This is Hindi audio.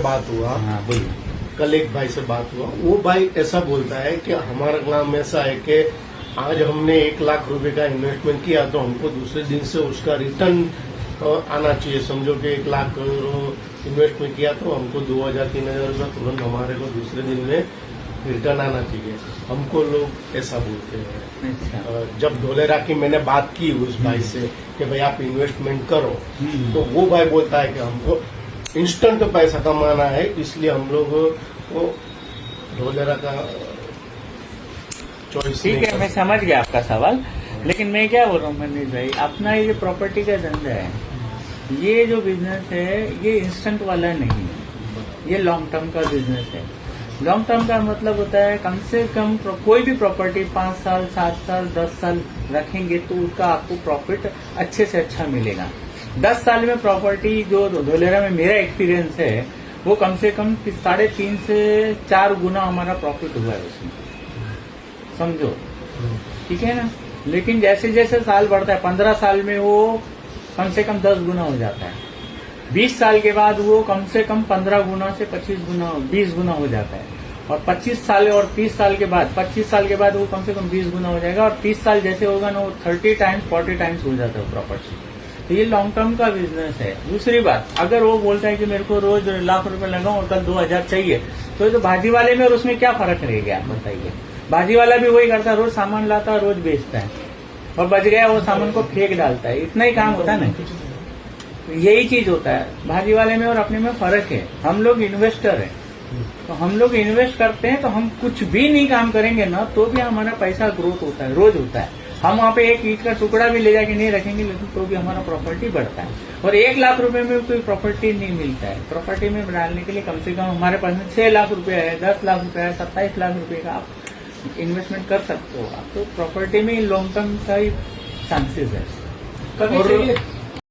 बात हुआ। हाँ बोलिए। कल एक भाई से बात हुआ, वो भाई ऐसा बोलता है कि हमारा काम ऐसा है कि आज हमने 1 लाख रुपए का इन्वेस्टमेंट किया तो हमको दूसरे दिन से उसका रिटर्न आना चाहिए। समझो कि 1 लाख इन्वेस्टमेंट किया तो हमको 2,000-3,000 रुपया तुरंत हमारे को दूसरे दिन में रिटर्न आना चाहिए। हमको लोग ऐसा बोलते हैं। अच्छा। जब धोलेरा की मैंने बात की उस भाई से कि भाई आप इन्वेस्टमेंट करो, तो वो भाई बोलता है कि हमको इंस्टेंट पैसा कमाना है, इसलिए हम लोग को धोलेरा का चॉइस। ठीक है, मैं समझ गया आपका सवाल, लेकिन मैं क्या बोल रहा हूँ मनीष भाई, अपना ये जो प्रॉपर्टी का धंधा है, ये जो बिजनेस है ये इंस्टेंट वाला नहीं है, ये लॉन्ग टर्म का बिजनेस है। लॉन्ग टर्म का मतलब होता है कम से कम कोई भी प्रॉपर्टी 5 साल 7 साल 10 साल रखेंगे तो उसका आपको प्रॉफिट अच्छे से अच्छा मिलेगा। 10 साल में प्रॉपर्टी जो धोलेरा में मेरा एक्सपीरियंस है वो कम से कम 3.5 से 4 गुना हमारा प्रॉफिट हुआ है उसमें, समझो। ठीक है ना। लेकिन जैसे जैसे साल बढ़ता है, 15 साल में वो कम से कम 10 गुना हो जाता है, 20 साल के बाद वो कम से कम 15 गुना से 25 गुना 20 गुना हो जाता है, और 25 साल और 30 साल के बाद 25 साल के बाद वो कम से कम 20 गुना हो जाएगा, और 30 साल जैसे होगा ना वो 30 टाइम्स 40 टाइम्स हो जाता है प्रॉपर्टी। तो ये लॉन्ग टर्म का बिजनेस है। दूसरी बात, अगर वो बोलता है कि मेरे को रोज लाख रुपए लगाऊं और कल 2,000 चाहिए, तो ये तो भाजी वाले में और उसमें क्या फर्क रह गया, आप बताइए। भाजी वाला भी वही करता है, रोज सामान लाता है, रोज बेचता है, और बच गया वो सामान को फेंक डालता है, इतना ही काम होता है ना। तो यही चीज होता है भाजी वाले में और अपने में फर्क है। हम लोग इन्वेस्टर हैं, तो हम लोग इन्वेस्ट करते हैं, तो हम कुछ भी नहीं काम करेंगे ना तो भी हमारा पैसा ग्रोथ होता है, रोज होता है। हम वहाँ पे एक ईंट का टुकड़ा भी ले जाके नहीं रखेंगे, लेकिन तो भी हमारा प्रॉपर्टी बढ़ता है। और 1 लाख रुपए में कोई प्रॉपर्टी नहीं मिलता है। प्रॉपर्टी में डालने के लिए कम से कम हमारे पास में 6 लाख रुपया है, 10 लाख रुपया है, 27 लाख रुपए का आप इन्वेस्टमेंट कर सकते हो। आप तो प्रॉपर्टी में लॉन्ग टर्म का ही चांसेस है। कभी